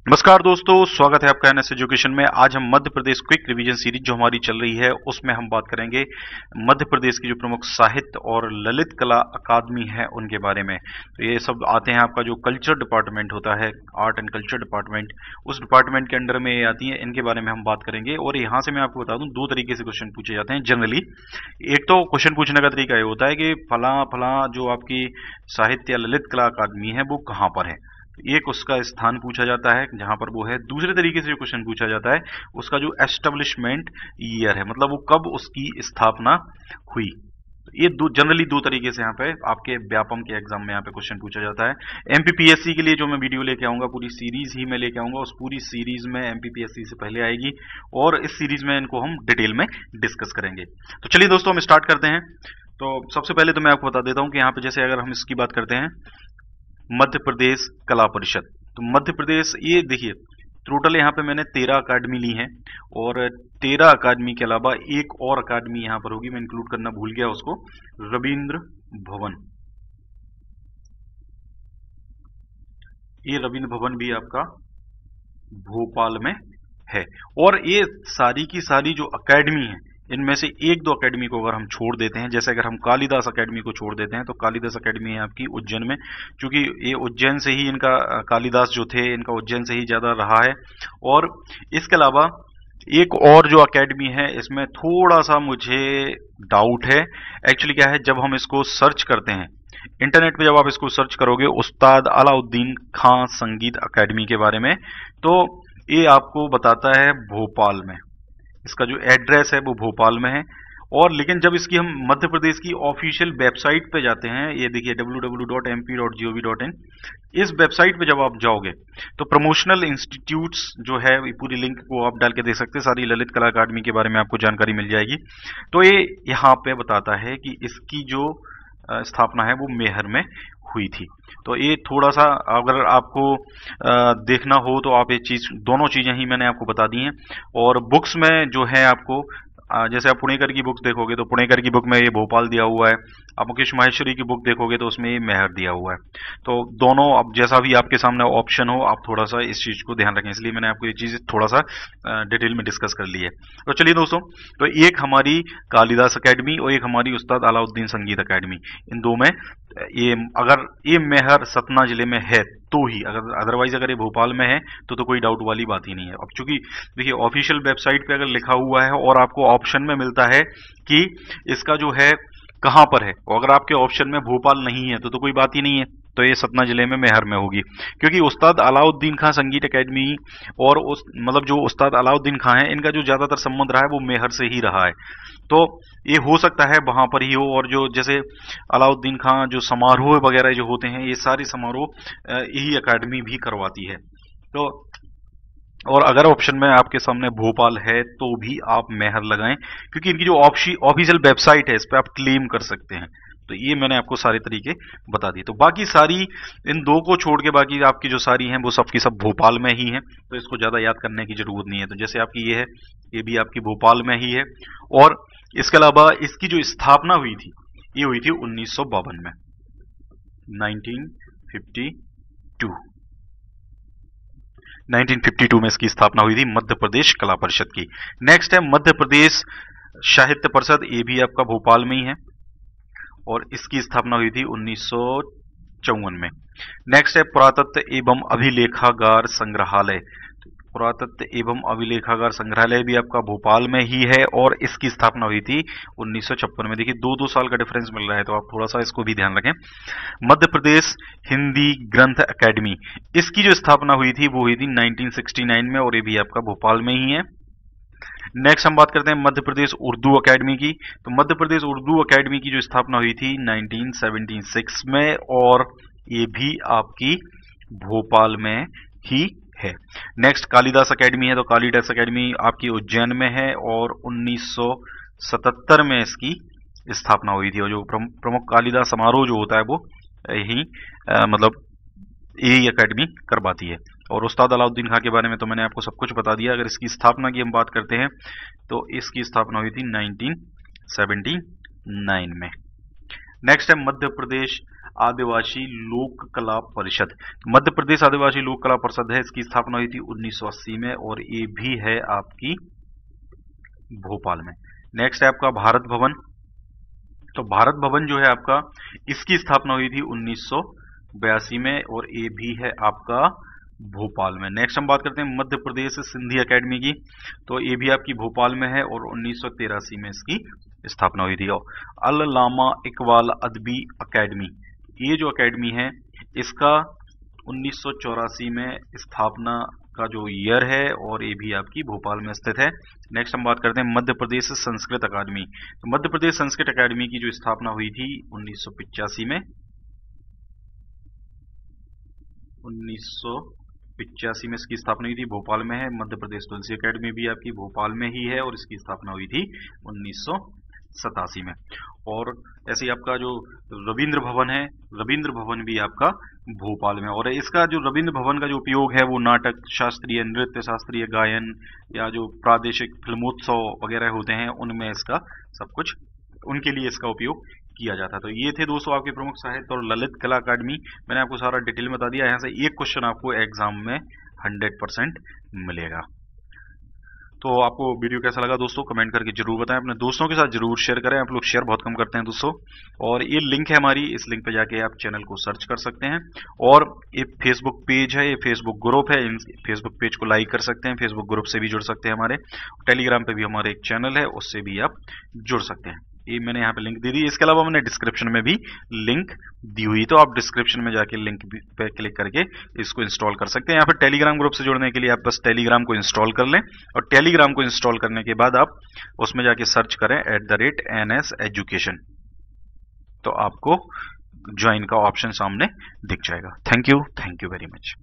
नमस्कार दोस्तों, स्वागत है आपका एनएस एजुकेशन में। आज हम Madhya Pradesh quick revision series जो हमारी चल रही है उसमें हम बात करेंगे मध्य प्रदेश की जो प्रमुख साहित्य और ललित कला अकादमी है उनके बारे में। तो ये सब आते हैं आपका जो कल्चर डिपार्टमेंट होता है, आर्ट एंड कल्चर डिपार्टमेंट, उस डिपार्टमेंट के अंडर में ये आती है। इनके बारे में हम बात करेंगे और यहाँ से मैं आपको बता दूं दो तरीके से क्वेश्चन पूछे जाते हैं जनरली। एक तो क्वेश्चन पूछने का तरीका ये होता है कि फला फला जो आपकी साहित्य या ललित कला अकादमी है वो कहाँ पर है, एक उसका स्थान पूछा जाता है जहां पर वो है। दूसरे तरीके से जो क्वेश्चन पूछा जाता है उसका जो एस्टेब्लिशमेंट ईयर है, मतलब वो कब उसकी स्थापना हुई। ये जनरली दो तरीके से यहाँ पे आपके व्यापम के एग्जाम में यहाँ पे क्वेश्चन पूछा जाता है। एमपीपीएससी के लिए जो मैं वीडियो लेके आऊंगा, पूरी सीरीज ही मैं लेके आऊंगा, उस पूरी सीरीज में एमपीपीएससी से पहले आएगी और इस सीरीज में इनको हम डिटेल में डिस्कस करेंगे। तो चलिए दोस्तों, हम स्टार्ट करते हैं। तो सबसे पहले तो मैं आपको बता देता हूँ कि यहाँ पे जैसे अगर हम इसकी बात करते हैं मध्य प्रदेश कला परिषद, तो मध्य प्रदेश, ये देखिए टोटल यहाँ पे मैंने 13 अकादमी ली हैं और 13 अकादमी के अलावा एक और अकादमी यहाँ पर होगी, मैं इंक्लूड करना भूल गया उसको, रविंद्र भवन। ये रविंद्र भवन भी आपका भोपाल में है। और ये सारी की सारी जो अकेडमी है इनमें से एक दो अकेडमी को अगर हम छोड़ देते हैं, जैसे अगर हम कालिदास अकेडमी को छोड़ देते हैं तो कालिदास अकेडमी है आपकी उज्जैन में, क्योंकि ये उज्जैन से ही इनका कालिदास जो थे इनका उज्जैन से ही ज्यादा रहा है। और इसके अलावा एक और जो अकेडमी है इसमें थोड़ा सा मुझे डाउट है। एक्चुअली क्या है, जब हम इसको सर्च करते हैं इंटरनेट पे, जब आप इसको सर्च करोगे उस्ताद अलाउद्दीन खां संगीत अकेडमी के बारे में, तो ये आपको बताता है भोपाल में, इसका जो एड्रेस है वो भोपाल में है। और लेकिन जब इसकी हम मध्य प्रदेश की ऑफिशियल वेबसाइट पे जाते हैं, ये देखिए www.mp.gov.in, इस वेबसाइट पे जब आप जाओगे तो प्रमोशनल इंस्टीट्यूट्स जो है पूरी लिंक को आप डाल के देख सकते हैं, सारी ललित कला अकादमी के बारे में आपको जानकारी मिल जाएगी। तो ये यहाँ पे बताता है कि इसकी जो स्थापना है वो मेहर में हुई थी। तो ये थोड़ा सा अगर आपको देखना हो तो आप ये चीज, दोनों चीजें ही मैंने आपको बता दी हैं। और बुक्स में जो है आपको जैसे आप पुणेकर की बुक्स देखोगे तो पुणेकर की बुक में ये भोपाल दिया हुआ है, आप मुकेश माहेश्वरी की बुक देखोगे तो उसमें ये मेहर दिया हुआ है। तो दोनों, अब जैसा भी आपके सामने ऑप्शन हो आप थोड़ा सा इस चीज को ध्यान रखें, इसलिए मैंने आपको ये चीज थोड़ा सा डिटेल में डिस्कस कर ली है। तो चलिए दोस्तों, तो एक हमारी कालिदास अकेडमी और एक हमारी उस्ताद अलाउद्दीन संगीत अकेडमी, इन दो में ये, अगर ये मेहर सतना जिले में है तो ही, अगर अदरवाइज अगर ये भोपाल में है तो कोई डाउट वाली बात ही नहीं है। अब चूंकि देखिए ऑफिशियल वेबसाइट पे अगर लिखा हुआ है और आपको ऑप्शन में मिलता है कि इसका जो है कहां पर है, और अगर आपके ऑप्शन में भोपाल नहीं है तो कोई बात ही नहीं है, तो ये सतना जिले में मेहर में होगी। क्योंकि उस्ताद अलाउद्दीन खां संगीत अकेडमी और उस मतलब जो उस्ताद अलाउद्दीन खां है इनका जो ज्यादातर संबंध रहा है वो मेहर से ही रहा है, तो ये हो सकता है वहां पर ही हो। और जो जैसे अलाउद्दीन खां जो समारोह वगैरह जो होते हैं, ये सारे समारोह यही अकेडमी भी करवाती है। तो और अगर ऑप्शन में आपके सामने भोपाल है तो भी आप मेहर लगाएं, क्योंकि इनकी जो ऑफिशियल वेबसाइट है इस पर आप क्लेम कर सकते हैं। तो ये मैंने आपको सारे तरीके बता दिए। तो बाकी सारी, इन दो को छोड़ के बाकी आपकी जो सारी हैं वो सबकी सब भोपाल में ही हैं, तो इसको ज्यादा याद करने की जरूरत नहीं है। तो जैसे आपकी ये है, ये भी आपकी भोपाल में ही है। और इसके अलावा इसकी जो स्थापना हुई थी ये हुई थी 1952 में, 1952 में इसकी स्थापना हुई थी मध्य प्रदेश कला परिषद की। नेक्स्ट है मध्य प्रदेश साहित्य परिषद, ये भी आपका भोपाल में ही है और इसकी स्थापना हुई थी 1954 में। नेक्स्ट है पुरातत्व एवं अभिलेखागार संग्रहालय, पुरातत्व एवं अभिलेखागार संग्रहालय भी आपका भोपाल में ही है और इसकी स्थापना हुई थी 1956 में। देखिए दो साल का डिफरेंस मिल रहा है, तो आप थोड़ा सा इसको भी ध्यान रखें। मध्य प्रदेश हिंदी ग्रंथ अकेडमी, इसकी जो स्थापना हुई थी वो हुई थी 1969 में और ये भी आपका भोपाल में ही है। नेक्स्ट हम बात करते हैं मध्य प्रदेश उर्दू अकेडमी की। तो मध्य प्रदेश उर्दू अकेडमी की जो स्थापना हुई थी 1976 में और ये भी आपकी भोपाल में ही है। नेक्स्ट कालिदास अकेडमी है, तो कालिदास अकेडमी आपकी उज्जैन में है और 1977 में इसकी स्थापना हुई थी। और जो प्रमुख कालिदास समारोह जो होता है वो यही मतलब यही अकेडमी करवाती है। और उस्ताद अलाउद्दीन खां के बारे में तो मैंने आपको सब कुछ बता दिया। अगर इसकी स्थापना की हम बात करते हैं तो इसकी स्थापना हुई थी 1979 में। नेक्स्ट है मध्य प्रदेश आदिवासी लोक कला परिषद। मध्य प्रदेश आदिवासी लोक कला परिषद है, इसकी स्थापना हुई थी 1980 में और ये भी है आपकी भोपाल में। नेक्स्ट है आपका भारत भवन। तो भारत भवन जो है आपका, इसकी स्थापना हुई थी 1982 में और ये भी है आपका भोपाल में। नेक्स्ट हम बात करते हैं मध्य प्रदेश सिंधी एकेडमी की। तो ये भी आपकी भोपाल में है और 1983 में इसकी स्थापना हुई थी। अल्लामा इकबाल अदबी एकेडमी, ये जो एकेडमी है इसका 1984 में स्थापना का जो ईयर है और ये भी आपकी भोपाल में स्थित है। नेक्स्ट हम बात करते हैं मध्य प्रदेश संस्कृत अकादमी। तो मध्य प्रदेश संस्कृत अकादमी की जो स्थापना हुई थी 1985 में, 1985 में इसकी स्थापना हुई थी, भोपाल में है। मध्य प्रदेश तुलसी एकेडमी भी आपकी भोपाल में ही है और इसकी स्थापना हुई थी 1987 में। और ऐसे ही आपका जो रविंद्र भवन है, रविंद्र भवन भी आपका भोपाल में। और इसका जो रविंद्र भवन का जो उपयोग है वो नाटक, शास्त्रीय नृत्य, शास्त्रीय गायन या जो प्रादेशिक फिल्मोत्सव वगैरह होते हैं उनमें इसका सब कुछ, उनके लिए इसका उपयोग किया जाता है। तो ये थे दोस्तों आपके प्रमुख साहित्य और ललित कला अकादमी। मैंने आपको सारा डिटेल में बता दिया। यहाँ से एक क्वेश्चन आपको एग्जाम में 100% मिलेगा। तो आपको वीडियो कैसा लगा दोस्तों कमेंट करके जरूर बताएं, अपने दोस्तों के साथ जरूर शेयर करें। आप लोग शेयर बहुत कम करते हैं दोस्तों। और ये लिंक है हमारी, इस लिंक पे जाके आप चैनल को सर्च कर सकते हैं। और ये फेसबुक पेज है, ये फेसबुक ग्रुप है, इन फेसबुक पेज को लाइक कर सकते हैं, फेसबुक ग्रुप से भी जुड़ सकते हैं हमारे। टेलीग्राम पे भी हमारे एक चैनल है, उससे भी आप जुड़ सकते हैं। ये मैंने यहाँ पे लिंक दे दी। इसके अलावा मैंने डिस्क्रिप्शन में भी लिंक दी हुई, तो आप डिस्क्रिप्शन में जाके लिंक पे क्लिक करके इसको इंस्टॉल कर सकते हैं। यहाँ पे टेलीग्राम ग्रुप से जुड़ने के लिए आप बस टेलीग्राम को इंस्टॉल कर लें और टेलीग्राम को इंस्टॉल करने के बाद आप उसमें जाके सर्च करें @NS Education, तो आपको ज्वाइन का ऑप्शन सामने दिख जाएगा। Thank you very much.